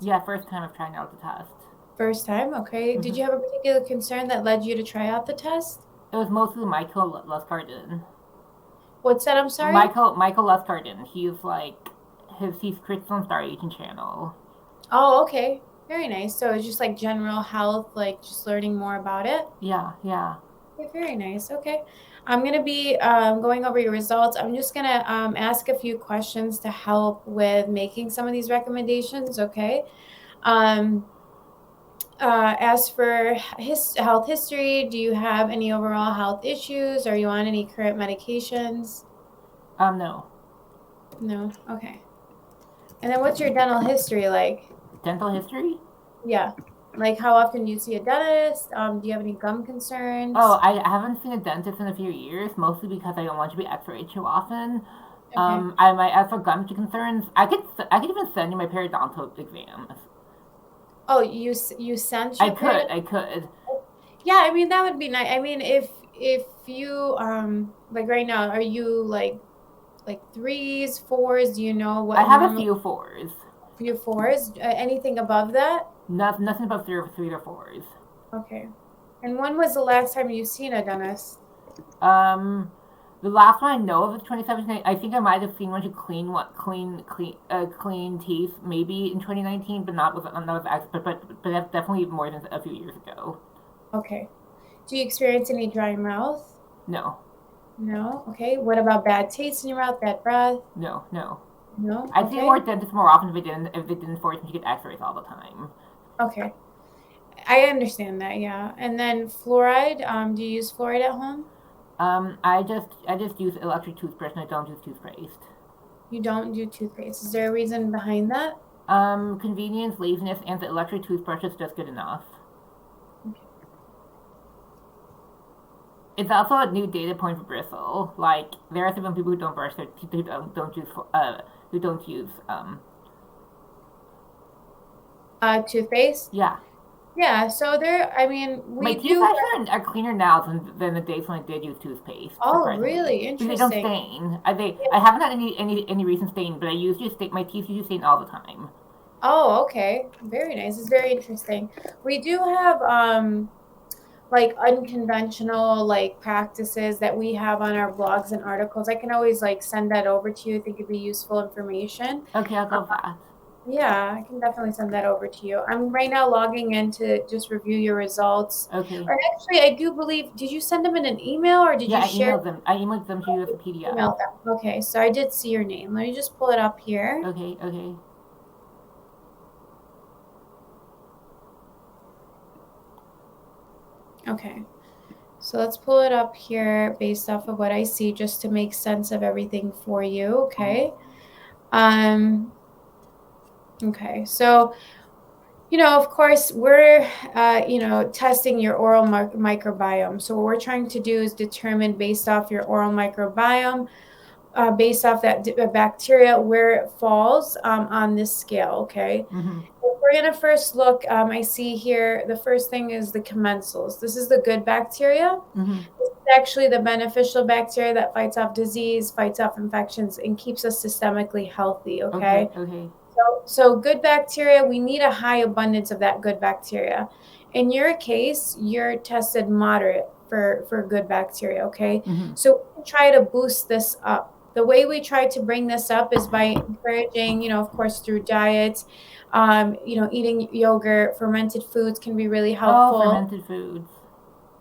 Yeah, first time of trying out the test. First time? Okay. Did Hmm. you have a particular concern that led you to try out the test? It was mostly Michael Lustgarten. What's that? I'm sorry? Michael Lustgarten. He's like he's Chris on Star Asian channel. Oh, okay. Very nice. So it's just like general health, like just learning more about it. Yeah, yeah. Okay, very nice. Okay. I'm going to be going over your results. I'm just going to ask a few questions to help with making some of these recommendations. Okay. Um, as for health history, do you have any overall health issues? Are you on any current medications? No. No. Okay. And then what's your dental history like? Dental history? Yeah. Like how often do you see a dentist? Do you have any gum concerns? Oh, I haven't seen a dentist in a few years, mostly because I don't want to be X-rayed too often. Okay. I might as for gum concerns. I could even send you my periodontal exams. Oh, you sent your period? I could. Yeah, I mean that would be nice. I mean if you like right now, are you like threes, fours? Do you know I what have a normally few fours. for your fours? Anything above that? Nothing above three or fours. Okay. And when was the last time you seen a dentist? Um, the last one I know of is 2017. I think I might have seen one to clean teeth, maybe in 2019, but not with expert, but that's definitely more than a few years ago. Okay. Do you experience any dry mouth? No, No. Okay. What about bad taste in your mouth, bad breath? no. No. I see Okay. more dentists more often if they didn't force me to get X-rays all the time. Okay. I understand that, yeah. And then fluoride, do you use fluoride at home? I just use electric toothbrush and I don't use toothpaste. You don't do toothpaste. Is there a reason behind that? Convenience, laziness, and the electric toothbrush is just good enough. It's also a new data point for bristle. Like there are some people who don't brush their teeth, who don't use Toothpaste? yeah. Yeah, so there, I mean, My we teeth do. actually are cleaner now than the days when I did use toothpaste. Oh, Surprisingly, really? because they don't Interesting. stain. Yeah. I haven't had any recent stain, but I usually stain my teeth usually stain all the time. Oh, okay. Very nice. It's very interesting. We do have like unconventional like practices that we have on our blogs and articles. I can always like send that over to you. I think it'd be useful information. Okay, I'll go fast. Yeah, I can definitely send that over to you. I'm right now logging in to just review your results. Okay. Or actually, I do believe, did you send them in an email or did Yeah, you share I emailed them to you as a PDF. email them? Okay, so I did see your name. Let me just pull it up here. Okay, okay. Okay, so let's pull it up here based off of what I see just to make sense of everything for you. Okay. Um, okay, so of course, we're, testing your oral microbiome. So what we're trying to do is determine based off your oral microbiome, based off that bacteria, where it falls on this scale. Okay. Mm-hmm. If we're going to first look, I see here, the first thing is the commensals. This is the good bacteria. Mm-hmm. This is actually the beneficial bacteria that fights off disease, fights off infections, and keeps us systemically healthy. Okay, Okay. okay. So good bacteria, we need a high abundance of that good bacteria. In your case, you're tested moderate for good bacteria, okay? Mm-hmm. So we try to boost this up. The way we try to bring this up is by encouraging, of course, through diet, eating yogurt, fermented foods can be really Oh, helpful. fermented foods.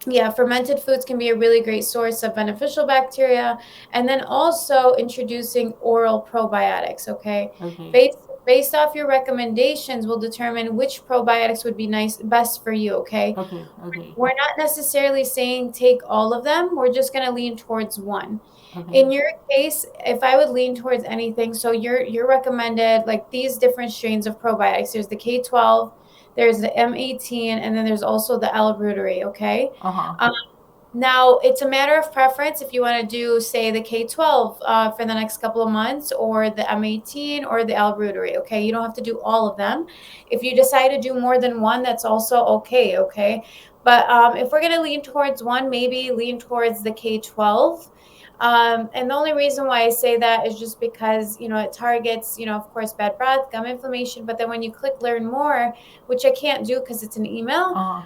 Yeah, fermented foods can be a really great source of beneficial bacteria. And then also introducing oral probiotics, okay? Okay, Based off your recommendations, will determine which probiotics would be best for you, okay? okay, okay, We're not necessarily saying take all of them. We're just going to lean towards one. okay. In your case, if I would lean towards anything, so you're recommended like these different strains of probiotics. There's the K12, there's the M18, and then there's also the L-Reuteri, okay? Uh huh. Um, Now, it's a matter of preference if you want to do, say, the K12 for the next couple of months, or the M18 or the L-Reuteri, okay? You don't have to do all of them. If you decide to do more than one, that's also okay, okay? But if we're going to lean towards one, maybe lean towards the K12. And the only reason why I say that is just because, it targets, of course, bad breath, gum inflammation. But then when you click learn more, which I can't do because it's an email, Uh,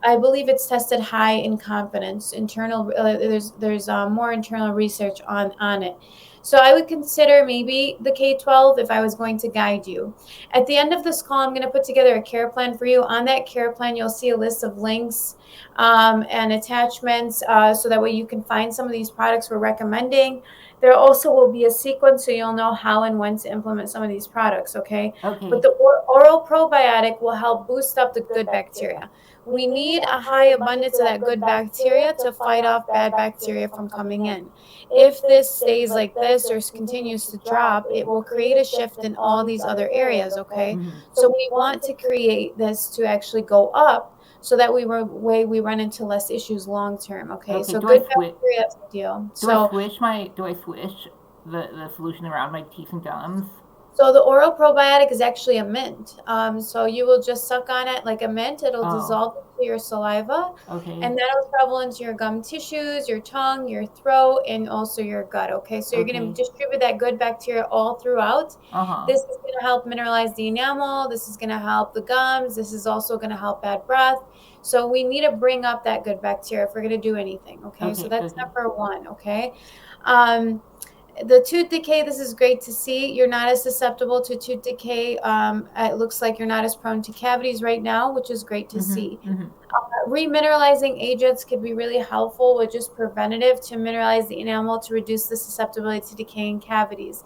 I believe it's tested high in confidence. There's more internal research on it. So I would consider maybe the K-12 if I was going to guide you. At the end of this call, I'm going to put together a care plan for you. On that care plan, you'll see a list of links and attachments so that way you can find some of these products we're recommending. There also will be a sequence so you'll know how and when to implement some of these products, okay? But okay. the oral probiotic will help boost up the good bacteria. We need a high abundance of that good bacteria to fight off bad bacteria from coming in. If this stays like this or continues to drop, it will create a shift in all these other areas, okay? Hmm. So we want to create this to actually go up so that we run into less issues long term, okay? Okay. So good bacteria is the deal. Do I switch the solution around my teeth and gums? So the oral probiotic is actually a mint. So you will just suck on it like a mint. It'll Oh. dissolve into your saliva, Okay. and that'll travel into your gum tissues, your tongue, your throat, and also your gut. Okay, so you're going to Okay. distribute that good bacteria all throughout. Uh huh. This is going to help mineralize the enamel. This is going to help the gums. This is also going to help bad breath. So we need to bring up that good bacteria if we're going to do anything. Okay, so Okay. that's Okay. number one. Okay. Um, the tooth decay, this is great to see. You're not as susceptible to tooth decay. It looks like you're not as prone to cavities right now, which is great to Mhm. see. Mhm. Remineralizing agents could be really helpful with just preventative to mineralize the enamel to reduce the susceptibility to decaying cavities.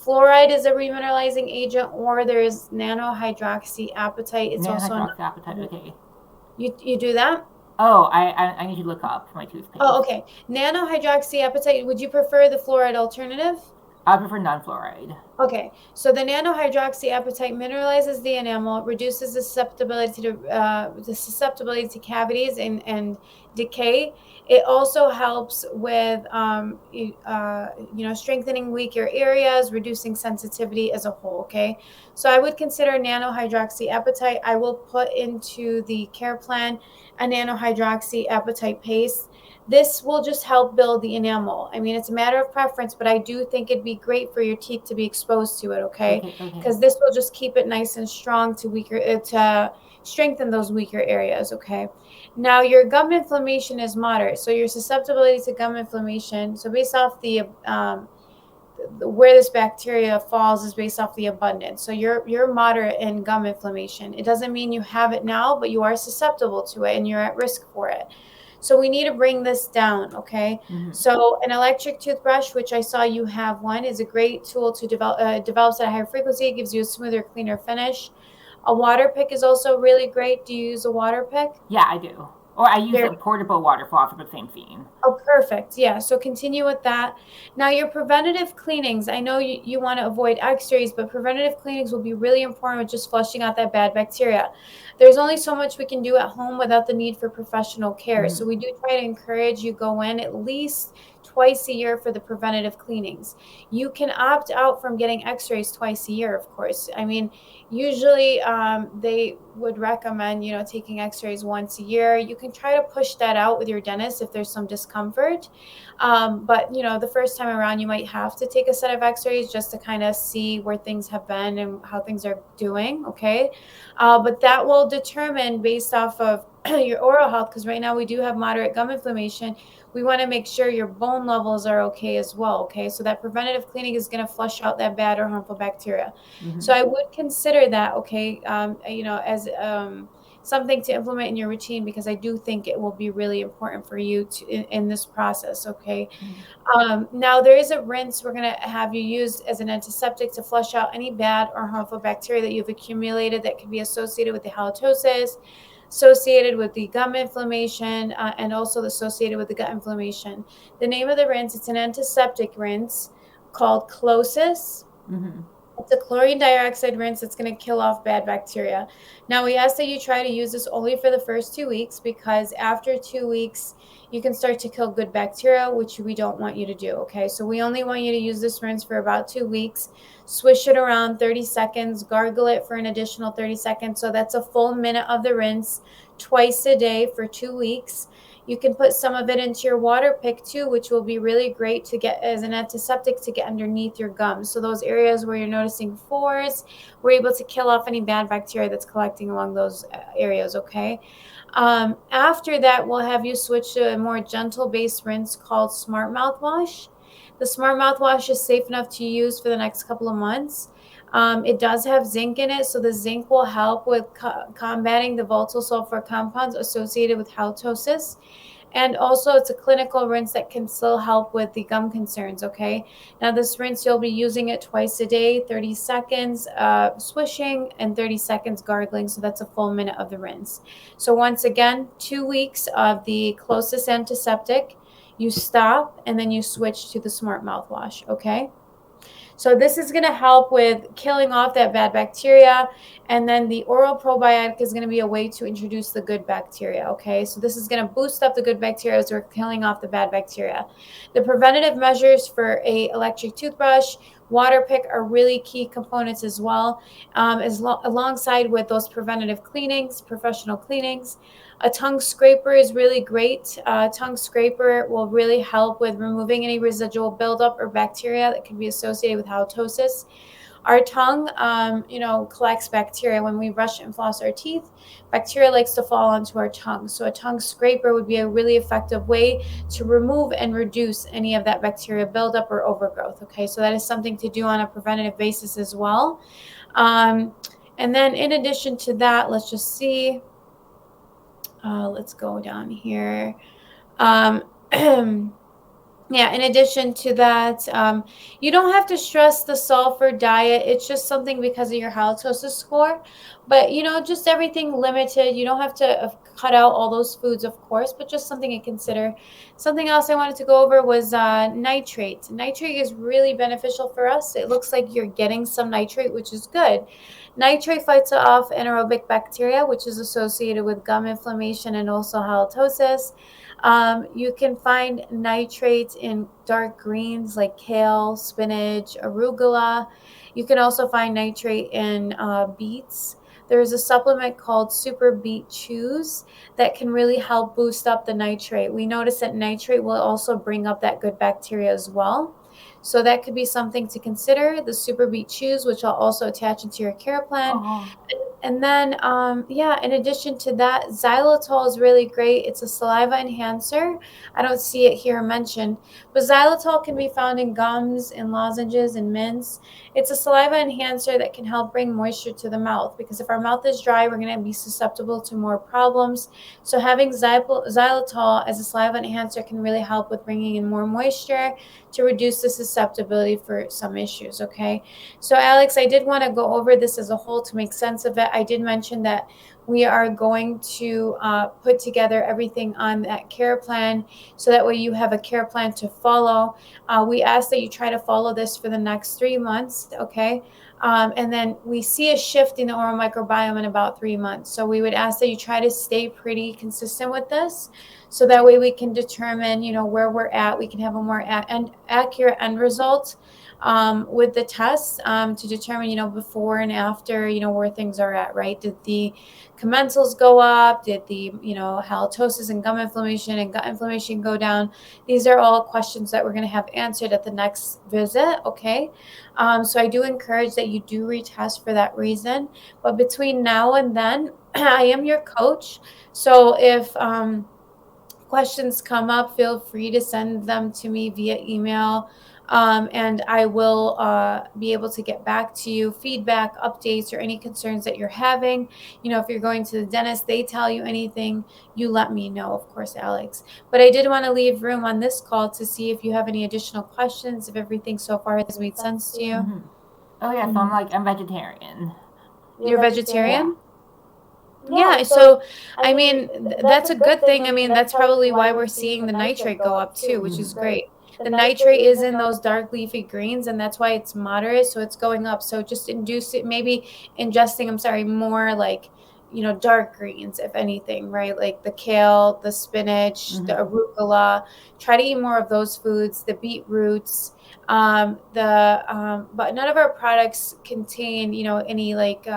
Fluoride is a remineralizing agent, or there's nanohydroxyapatite. It's also another. Hydroxyapatite. Okay. You do that? Oh, I need to look up my Oh, toothpaste. okay. Nanohydroxyapatite. Would you prefer the fluoride alternative? I prefer non-fluoride. Okay, so the nanohydroxyapatite mineralizes the enamel, reduces the susceptibility to cavities and decay. It also helps with strengthening weaker areas, reducing sensitivity as a whole. Okay, so I would consider nanohydroxyapatite. I will put into the care plan a nanohydroxyapatite paste. This will just help build the enamel. I mean, it's a matter of preference, but I do think it'd be great for your teeth to be exposed to it, okay? Okay. Okay. Because this will just keep it nice and strong to strengthen those weaker areas, okay? Now, your gum inflammation is moderate, so your susceptibility to gum inflammation. So based off where this bacteria falls is based off the abundance. So you're moderate in gum inflammation. It doesn't mean you have it now, but you are susceptible to it and you're at risk for it. So we need to bring this down, okay? Mhm. So an electric toothbrush, which I saw you have one, is a great tool to develops at a higher frequency. It gives you a smoother, cleaner finish. A water pick is also really great. Do you use a water pick? Yeah, I do. Or I use Very a portable water flosser, but same theme. Oh, perfect. Yeah. So continue with that. Now, your preventative cleanings, I know you want to avoid x-rays, but preventative cleanings will be really important with just flushing out that bad bacteria. There's only so much we can do at home without the need for professional care. So Mhm. we do try to encourage you go in at least twice a year for the preventative cleanings. You can opt out from getting x-rays twice a year, of course. I mean, usually they would recommend, taking x-rays once a year. You can try to push that out with your dentist if there's some discomfort. But, the first time around, you might have to take a set of x-rays just to kind of see where things have been and how things are doing, okay? But that will determine based off of your oral health, because right now we do have moderate gum inflammation. We want to make sure your bone levels are okay as well, okay? So that preventative cleaning is going to flush out that bad or harmful bacteria. So Mhm. I would consider that, okay, as something to implement in your routine, because I do think it will be really important for you in this process, okay? Mhm. Now, there is a rinse we're going to have you use as an antiseptic to flush out any bad or harmful bacteria that you've accumulated that could be associated with the halitosis, associated with the gum inflammation, and also associated with the gut inflammation. The name of the rinse, it's an antiseptic rinse called Closis. Mhm. It's a chlorine dioxide rinse that's going to kill off bad bacteria. Now, we ask that you try to use this only for the first 2 weeks, because after 2 weeks, you can start to kill good bacteria, which we don't want you to do, okay? So we only want you to use this rinse for about 2 weeks. Swish it around 30 seconds, gargle it for an additional 30 seconds. So that's a full minute of the rinse twice a day for 2 weeks. You can put some of it into your water pick too, which will be really great to get as an antiseptic to get underneath your gums. So those areas where you're noticing pores, we're able to kill off any bad bacteria that's collecting along those areas, okay? After that, we'll have you switch to a more gentle base rinse called Smart Mouthwash. The Smart Mouthwash is safe enough to use for the next couple of months. It does have zinc in it, so the zinc will help with combating the volatile sulfur compounds associated with halitosis. And also, it's a clinical rinse that can still help with the gum concerns, okay? Now, this rinse, you'll be using it twice a day, 30 seconds swishing and 30 seconds gargling, so that's a full minute of the rinse. So once again, 2 weeks of the closest antiseptic, you stop, and then you switch to the Smart Mouthwash, okay? So this is going to help with killing off that bad bacteria. And then the oral probiotic is going to be a way to introduce the good bacteria. Okay, so this is going to boost up the good bacteria as we're killing off the bad bacteria. The preventative measures for a electric toothbrush, water pick are really key components as well, alongside with those preventative cleanings, professional cleanings. A tongue scraper is really great. Tongue scraper will really help with removing any residual buildup or bacteria that can be associated with halitosis. Our tongue, collects bacteria. When we brush and floss our teeth, bacteria likes to fall onto our tongue. So a tongue scraper would be a really effective way to remove and reduce any of that bacteria buildup or overgrowth. Okay, so that is something to do on a preventative basis as well. And then in addition to that, let's just see. Let's go down here. Um, yeah, in addition to that, you don't have to stress the sulfur diet. It's just something because of your halitosis score. But, just everything limited. You don't have to cut out all those foods, of course, but just something to consider. Something else I wanted to go over was nitrate. Nitrate is really beneficial for us. It looks like you're getting some nitrate, which is good. Nitrate fights off anaerobic bacteria, which is associated with gum inflammation and also halitosis. You can find nitrate in dark greens like kale, spinach, arugula. You can also find nitrate in beets. There's a supplement called Super Beet Chews that can really help boost up the nitrate. We notice that nitrate will also bring up that good bacteria as well. So that could be something to consider, the Super Beet Chews, which I'll also attach into your care plan. Oh. And then, in addition to that, xylitol is really great. It's a saliva enhancer. I don't see it here mentioned, but xylitol can be found in gums, in lozenges, and mints. It's a saliva enhancer that can help bring moisture to the mouth because if our mouth is dry, we're going to be susceptible to more problems. So having xylitol as a saliva enhancer can really help with bringing in more moisture to reduce the susceptibility for some issues, okay? So Alex, I did want to go over this as a whole to make sense of it. I did mention that we are going to put together everything on that care plan so that way you have a care plan to follow. We ask that you try to follow this for the next 3 months, okay? And then we see a shift in the oral microbiome in about 3 months. So we would ask that you try to stay pretty consistent with this so that way we can determine, where we're at. We can have a more accurate end result with the tests to determine, before and after, where things are at, right? Did the commensals go up? Did the, halitosis and gum inflammation and gut inflammation go down? These are all questions that we're going to have answered at the next visit, okay? So I do encourage that you do retest for that reason. But between now and then, I am your coach. So if questions come up, feel free to send them to me via email. And I will be able to get back to you, feedback, updates, or any concerns that you're having. If you're going to the dentist, they tell you anything, you let me know, of course, Alex. But I did want to leave room on this call to see if you have any additional questions, if everything so far has made sense to you. Mm-hmm. Oh, yeah, so I'm vegetarian. You're vegetarian? Yeah, so I mean, that's a good thing. I mean, that's probably why we're seeing the nitrate go up too, which is great. The nitrate is in those dark leafy greens, and that's why it's moderate, so it's going up. So just induce it, maybe ingesting, more like dark greens, if anything, right? Like the kale, the spinach, the Mm-hmm. arugula. Try to eat more of those foods, the beetroots. But none of our products contain, any like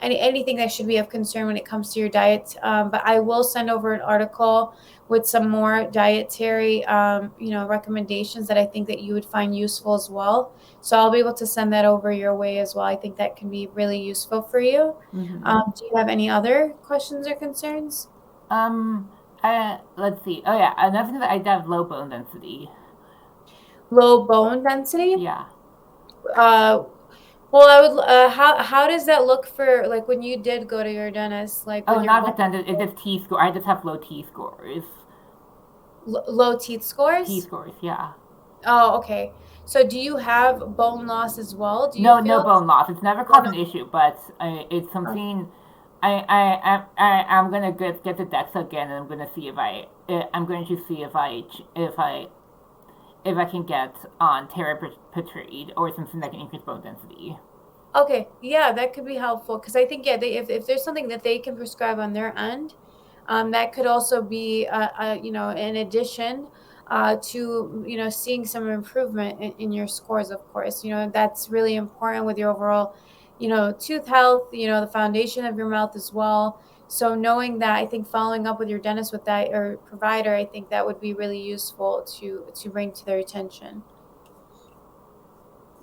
anything that should be of concern when it comes to your diet. But I will send over an article with some more dietary, recommendations that I think that you would find useful as well. So I'll be able to send that over your way as well. I think that can be really useful for you. Mm-hmm. Do you have any other questions or concerns? Um, let's see. Oh yeah, another thing that I have low bone density. Low bone density. Yeah. Uh, well, I would. How does that look for like when you did go to your dentist, like Oh, with your not bone? the dentist. It's just T score. I just have low T scores. Low teeth T scores? scores. Yeah. Oh, okay. So do you have bone loss as well? Do you No, no feel bone loss. It's never oh, caused an issue, but it's no. something. I'm gonna get the DEXA again, and I'm gonna see if I'm going to see if I can get on teripatride or something that can increase bone density. Okay, yeah, that could be helpful because I think, yeah, if there's something that they can prescribe on their end, that could also be in addition to seeing some improvement in your scores. Of course, that's really important with your overall tooth health. The foundation of your mouth as well. So knowing that, I think following up with your dentist with that or provider, I think that would be really useful to bring to their attention.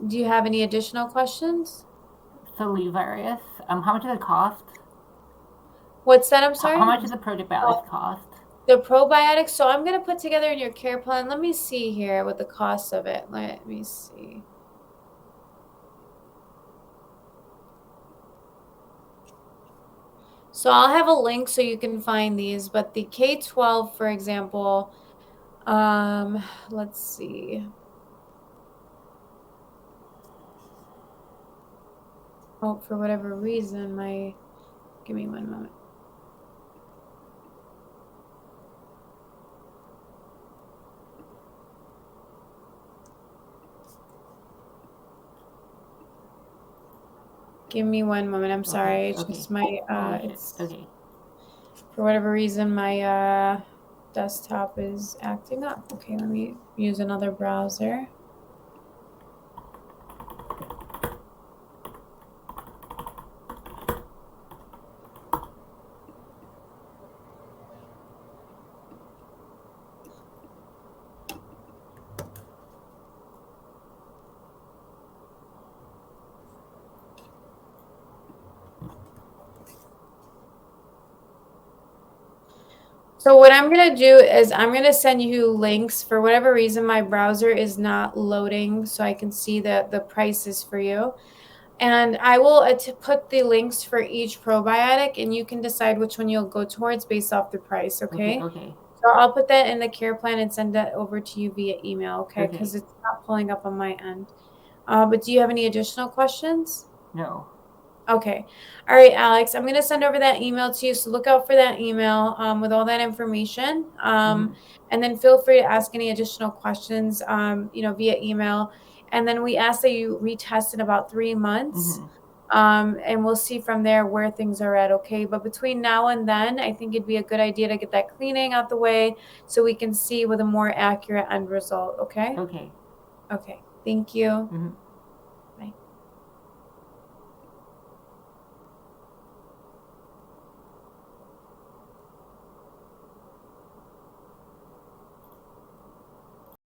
Do you have any additional questions? So Various. How much does it cost? What's that? I'm How sorry. much does the probiotics cost? The probiotics. So I'm going to put together in your care plan. Let me see here what the cost of it. Let me see. So I'll have a link so you can find these, but the K12, for example, let's see. Oh, for whatever reason, give me one moment. Give me one moment. I'm Okay. sorry. It's Okay. just my, Holy shit. it's Okay. for whatever reason, my, desktop is acting up. Okay, let me use another browser. So what I'm going to do is I'm going to send you links. For whatever reason, my browser is not loading so I can see the prices for you. And I will put the links for each probiotic and you can decide which one you'll go towards based off the price, Okay. okay? Okay. So I'll put that in the care plan and send that over to you via email, okay? Okay. Because it's not pulling up on my end. But do you have any additional questions? No. Okay. All right, Alex, I'm going to send over that email to you. So look out for that email with all that information. Mm-hmm. And then feel free to ask any additional questions, via email. And then we ask that you retest in about 3 months. Mm-hmm. And we'll see from there where things are at. Okay. But between now and then, I think it'd be a good idea to get that cleaning out the way so we can see with a more accurate end result. Okay. Okay. Okay. Thank you. Mm-hmm.